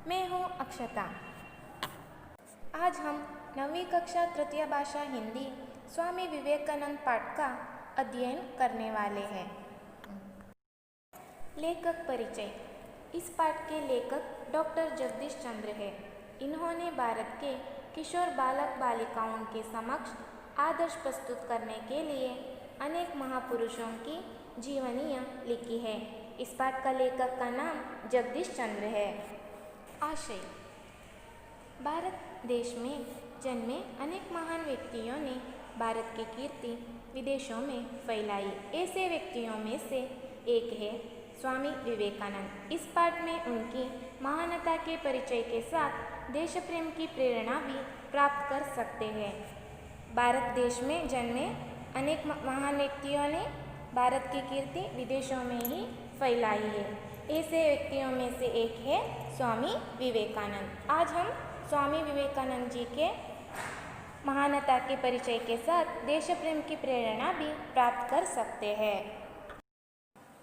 मैं हूँ अक्षता। आज हम 9वीं कक्षा तृतीय भाषा हिंदी स्वामी विवेकानंद पाठ का अध्ययन करने वाले हैं। लेखक परिचय। इस पाठ के लेखक डॉक्टर जगदीश चंद्र है। इन्होंने भारत के किशोर बालक बालिकाओं के समक्ष आदर्श प्रस्तुत करने के लिए अनेक महापुरुषों की जीवनियाँ लिखी है। इस पाठ का लेखक का नाम जगदीश चंद्र है। आशय। भारत देश में जन्मे अनेक महान व्यक्तियों ने भारत की कीर्ति विदेशों में फैलाई। ऐसे व्यक्तियों में से एक है स्वामी विवेकानंद। इस पाठ में उनकी महानता के परिचय के साथ देश प्रेम की प्रेरणा भी प्राप्त कर सकते हैं। भारत देश में जन्मे अनेक महान व्यक्तियों ने भारत की कीर्ति विदेशों में ही फैलाई है। ऐसे व्यक्तियों में से एक है स्वामी विवेकानंद। आज हम स्वामी विवेकानंद जी के महानता के परिचय के साथ देश प्रेम की प्रेरणा भी प्राप्त कर सकते हैं।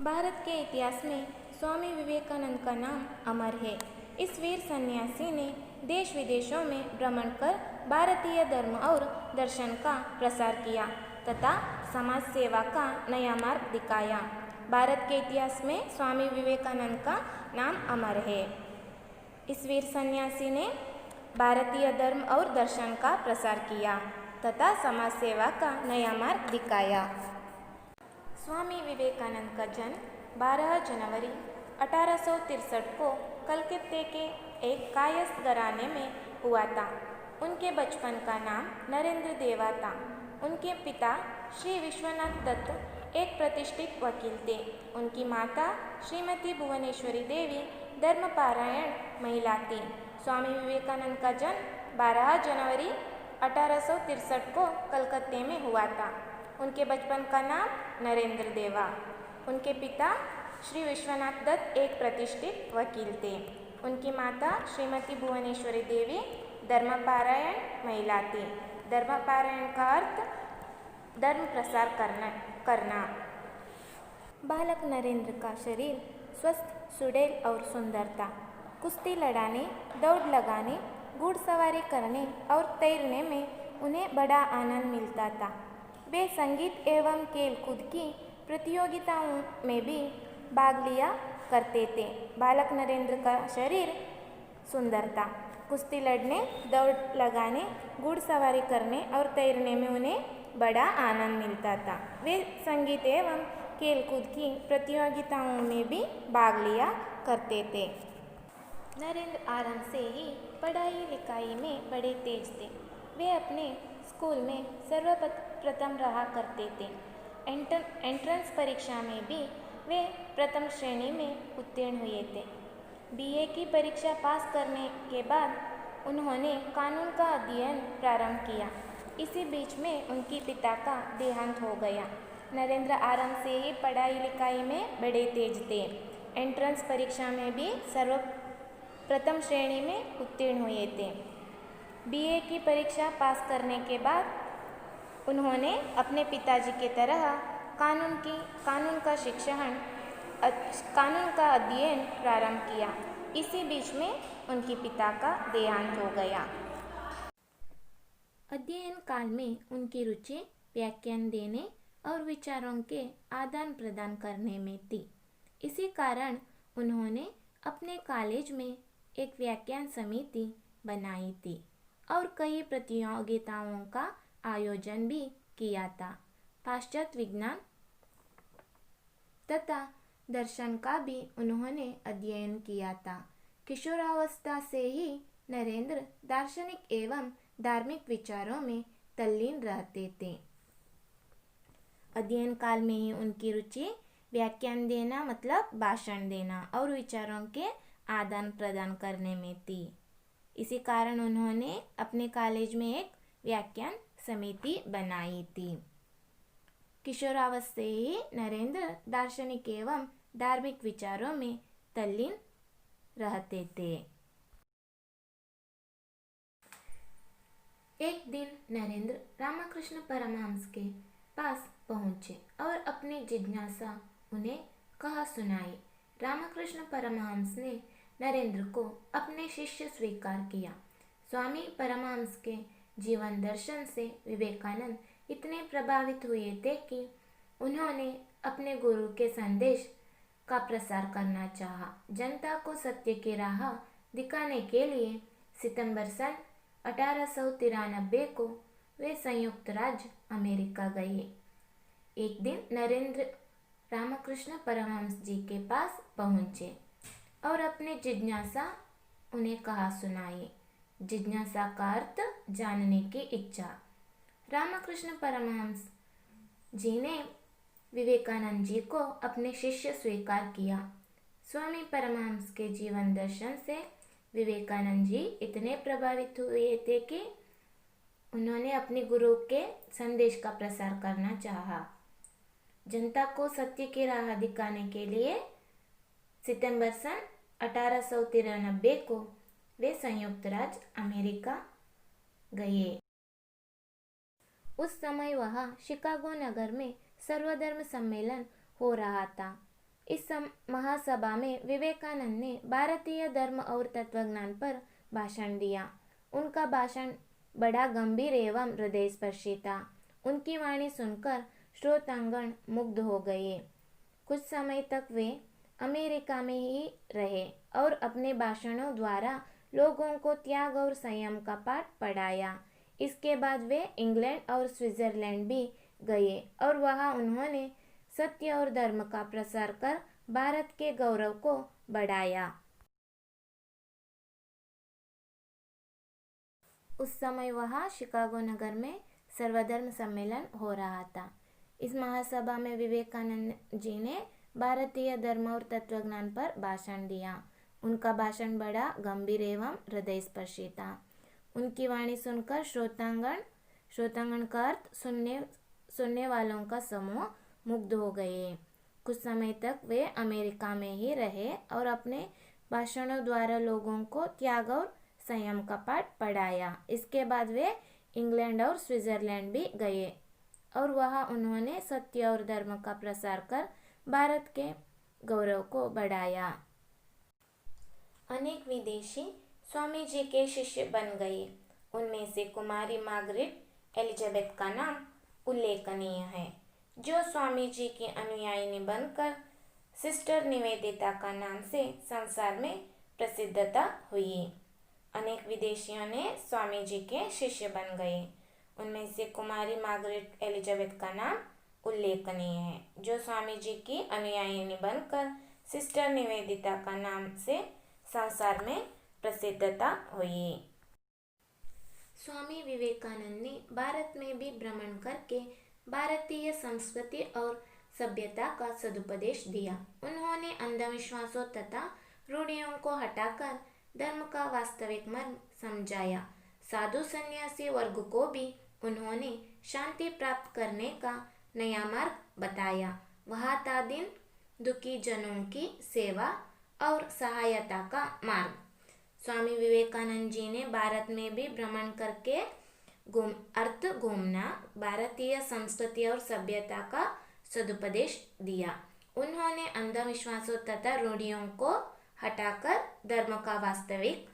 भारत के इतिहास में स्वामी विवेकानंद का नाम अमर है। इस वीर सन्यासी ने देश विदेशों में भ्रमण कर भारतीय धर्म और दर्शन का प्रसार किया तथा समाज सेवा का नया मार्ग दिखाया। भारत के इतिहास में स्वामी विवेकानंद का नाम अमर है। इस वीर सन्यासी ने भारतीय धर्म और दर्शन का प्रसार किया तथा समाज सेवा का नया मार्ग दिखाया। स्वामी विवेकानंद का जन्म 12 जनवरी 1863 को कलकत्ते के एक कायस्थ घराने में हुआ था। उनके बचपन का नाम नरेंद्र देवा था। उनके पिता श्री विश्वनाथ दत्त एक प्रतिष्ठित वकील थे। उनकी माता श्रीमती भुवनेश्वरी देवी धर्मपारायण महिला थी। स्वामी विवेकानंद का जन्म 12 जनवरी 1863 को कलकत्ते में हुआ था। उनके बचपन का नाम नरेंद्र देवा। उनके पिता श्री विश्वनाथ दत्त एक प्रतिष्ठित वकील थे। उनकी माता श्रीमती भुवनेश्वरी देवी धर्मपारायण महिला थी। धर्मपारायण का अर्थ धर्म प्रसार करना। बालक नरेंद्र का शरीर स्वस्थ, सुडौल और सुंदर था। कुश्ती लड़ाने, दौड़ लगाने, घुड़सवारी करने और तैरने में उन्हें बड़ा आनंद मिलता था। वे संगीत एवं खेलकूद की प्रतियोगिताओं में भी भाग लिया करते थे। बालक नरेंद्र का शरीर सुंदर था। कुश्ती लड़ने, दौड़ लगाने, घुड़सवारी करने और तैरने में उन्हें बड़ा आनंद मिलता था। वे संगीत एवं खेलकूद की प्रतियोगिताओं में भी भाग लिया करते थे। नरेंद्र आरंभ से ही पढ़ाई लिखाई में बड़े तेज थे। वे अपने स्कूल में सर्वप्रथम रहा करते थे। एंट्रेंस परीक्षा में भी वे प्रथम श्रेणी में उत्तीर्ण हुए थे। बीए की परीक्षा पास करने के बाद उन्होंने कानून का अध्ययन प्रारंभ किया। इसी बीच में उनके पिता का देहांत हो गया। नरेंद्र आरंभ से ही पढ़ाई लिखाई में बड़े तेज थे। एंट्रेंस परीक्षा में भी प्रथम श्रेणी में उत्तीर्ण हुए थे। बीए की परीक्षा पास करने के बाद उन्होंने अपने पिताजी की तरह कानून का अध्ययन प्रारंभ किया। इसी बीच में उनके पिता का देहांत हो गया। अध्ययन काल में उनकी रुचि व्याख्यान देने और विचारों के आदान प्रदान करने में थी। इसी कारण उन्होंने अपने कॉलेज में एक व्याख्यान समिति बनाई थी और कई प्रतियोगिताओं का आयोजन भी किया था। पाश्चात्य विज्ञान तथा दर्शन का भी उन्होंने अध्ययन किया था। किशोरावस्था से ही नरेंद्र दार्शनिक एवं धार्मिक विचारों में तल्लीन रहते थे। अध्ययन काल में ही उनकी रुचि व्याख्यान देना मतलब भाषण देना और विचारों के आदान प्रदान करने में थी। इसी कारण उन्होंने अपने कॉलेज में एक व्याख्यान समिति बनाई थी। किशोरावस्था से ही नरेंद्र दार्शनिक एवं धार्मिक विचारों में तल्लीन रहते थे। एक दिन नरेंद्र रामकृष्ण परमहंस के पास पहुँचे और अपनी जिज्ञासा उन्हें कह सुनाई। रामकृष्ण परमहंस ने नरेंद्र को अपने शिष्य स्वीकार किया। स्वामी परमहंस के जीवन दर्शन से विवेकानंद इतने प्रभावित हुए थे कि उन्होंने अपने गुरु के संदेश का प्रसार करना चाहा। जनता को सत्य की राह दिखाने के लिए सितंबर सन 1893 को वे संयुक्त राज्य अमेरिका गए। एक दिन नरेंद्र रामकृष्ण परमहंस जी के पास पहुंचे और अपने जिज्ञासा उन्हें कहा सुनाई। जिज्ञासा का अर्थ जानने की इच्छा। रामकृष्ण परमहंस जी ने विवेकानंद जी को अपने शिष्य स्वीकार किया। स्वामी परमहंस के जीवन दर्शन से विवेकानंद जी इतने प्रभावित हुए थे कि उन्होंने अपने गुरु के संदेश का प्रसार करना चाहा। जनता को सत्य की राह दिखाने के लिए सितंबर सन 1893 को वे संयुक्त राज्य अमेरिका गए। उस समय वहाँ शिकागो नगर में सर्वधर्म सम्मेलन हो रहा था। इस महासभा में विवेकानंद ने भारतीय धर्म और तत्वज्ञान पर भाषण दिया। उनका भाषण बड़ा गंभीर एवं हृदयस्पर्शी था। उनकी वाणी सुनकर श्रोतांगण मुग्ध हो गए। कुछ समय तक वे अमेरिका में ही रहे और अपने भाषणों द्वारा लोगों को त्याग और संयम का पाठ पढ़ाया। इसके बाद वे इंग्लैंड और स्विट्जरलैंड भी गए और वहां उन्होंने सत्य और धर्म का प्रसार कर भारत के गौरव को बढ़ाया। उस समय वहां शिकागो नगर में सर्वधर्म सम्मेलन हो रहा था। इस महासभा में विवेकानंद जी ने भारतीय धर्म और तत्वज्ञान पर भाषण दिया। उनका भाषण बड़ा गंभीर एवं हृदयस्पर्शी था। उनकी वाणी सुनकर श्रोतांगण का अर्थ सुनने वालों का समूह मुग्ध हो गए। कुछ समय तक वे अमेरिका में ही रहे और अपने भाषणों द्वारा लोगों को त्याग और संयम का पाठ पढ़ाया। इसके बाद वे इंग्लैंड और स्विट्जरलैंड भी गए और वहां उन्होंने सत्य और धर्म का प्रसार कर भारत के गौरव को बढ़ाया। अनेक विदेशी स्वामी जी के शिष्य बन गए। उनमें से कुमारी मार्गरेट एलिजाबेथ का नाम उल्लेखनीय है, जो स्वामी जी की अनुयायिनी बनकर सिस्टर निवेदिता का नाम से संसार में प्रसिद्धता हुई। अनेक विदेशियों ने स्वामी जी के शिष्य बन गए। उनमें से कुमारी मार्गरेट एलिजाबेथ का नाम उल्लेखनीय है, जो स्वामी जी की अनुयायिनी बनकर सिस्टर निवेदिता का नाम से संसार में प्रसिद्धता हुई। स्वामी विवेकानंद ने भारत में भी भ्रमण करके भारतीय संस्कृति और सभ्यता का सदुपदेश दिया। उन्होंने अंधविश्वासों तथा रूढ़ियों को हटाकर धर्म का वास्तविक मर्म समझाया। साधु संन्यासी वर्ग को भी उन्होंने शांति प्राप्त करने का नया मार्ग बताया। वह था दीन दुखी जनों की सेवा और सहायता का मार्ग। स्वामी विवेकानंद जी ने भारत में भी भ्रमण करके घूमना, भारतीय संस्कृति और सभ्यता का सदुपदेश दिया। उन्होंने अंधविश्वासों तथा रूढ़ियों को हटाकर धर्म का वास्तविक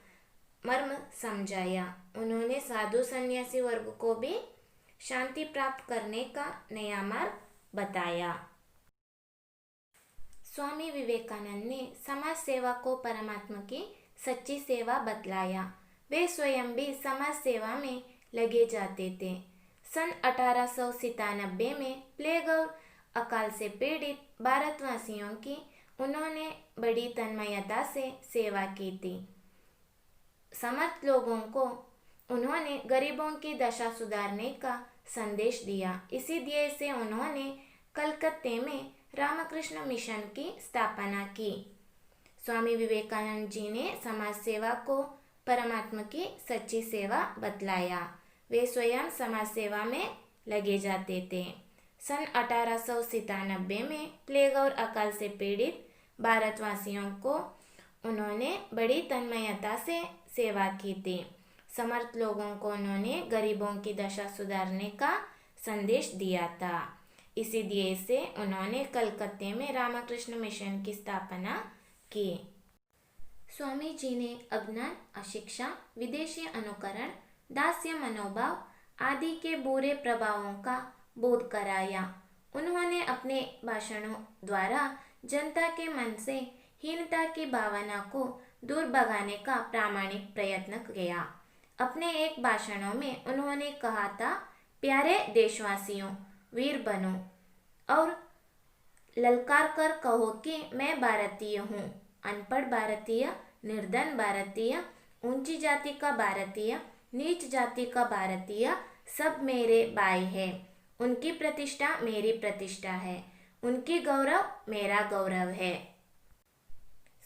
मर्म समझाया। उन्होंने साधु संन्यासी वर्ग को भी शांति प्राप्त करने का नया मार्ग बताया। स्वामी विवेकानंद ने समाज सेवा को परमात्मा की सच्ची सेवा बतलाया। वे स्वयं भी समाज सेवा में लगे जाते थे। सन 1897 में प्लेग और अकाल से पीड़ित भारतवासियों की उन्होंने बड़ी तन्मयता से सेवा की थी। समर्थ लोगों को उन्होंने गरीबों की दशा सुधारने का संदेश दिया। इसी ध्येय से उन्होंने कलकत्ते में रामकृष्ण मिशन की स्थापना की। स्वामी विवेकानंद जी ने समाज सेवा को परमात्मा की सच्ची सेवा बतलाया। वे स्वयं समाज सेवा में लगे जाते थे। सन 1897 में प्लेग और अकाल से पीड़ित भारतवासियों को उन्होंने बड़ी तन्मयता से सेवा की थी। समर्थ लोगों को उन्होंने गरीबों की दशा सुधारने का संदेश दिया था। इसी ध्येय से उन्होंने कलकत्ते में रामकृष्ण मिशन की स्थापना की। स्वामी जी ने अज्ञान, अशिक्षा, विदेशी अनुकरण, दास्य मनोभाव आदि के बुरे प्रभावों का बोध कराया। उन्होंने अपने भाषणों द्वारा जनता के मन से हीनता की भावना को दूर भगाने का प्रामाणिक प्रयत्न किया। अपने एक भाषणों में उन्होंने कहा था, प्यारे देशवासियों, वीर बनो और ललकार कर कहो कि मैं भारतीय हूँ। अनपढ़ भारतीय, निर्धन भारतीय, ऊंची जाति का भारतीय, नीच जाति का भारतीय सब मेरे भाई हैं। उनकी प्रतिष्ठा मेरी प्रतिष्ठा है, उनकी गौरव मेरा गौरव है।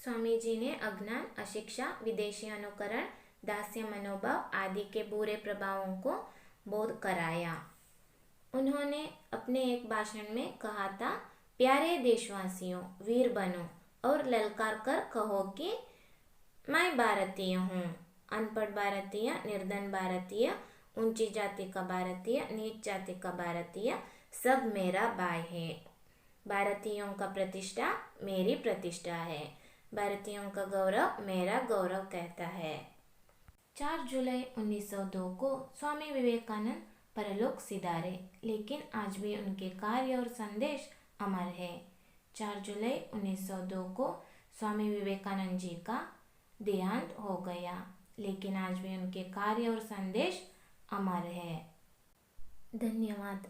स्वामी जी ने अज्ञान, अशिक्षा, विदेशी अनुकरण, दास्य मनोभाव आदि के बुरे प्रभावों को बोध कराया। उन्होंने अपने एक भाषण में कहा था, प्यारे देशवासियों, वीर बनो और ललकार कर कहो कि मैं भारतीय हूँ। अनपढ़ भारतीय, निर्धन भारतीय, ऊंची जाति का भारतीय, नीच जाति का भारतीय सब मेरा भाई है। भारतीयों का प्रतिष्ठा मेरी प्रतिष्ठा है, भारतीयों का गौरव मेरा गौरव कहता है। 4 जुलाई 1902 को स्वामी विवेकानंद परलोक सिधारे, लेकिन आज भी उनके कार्य और संदेश अमर है। 4 जुलाई 1902 को स्वामी विवेकानंद जी का देहांत हो गया, लेकिन आज भी उनके कार्य और संदेश अमर है। धन्यवाद।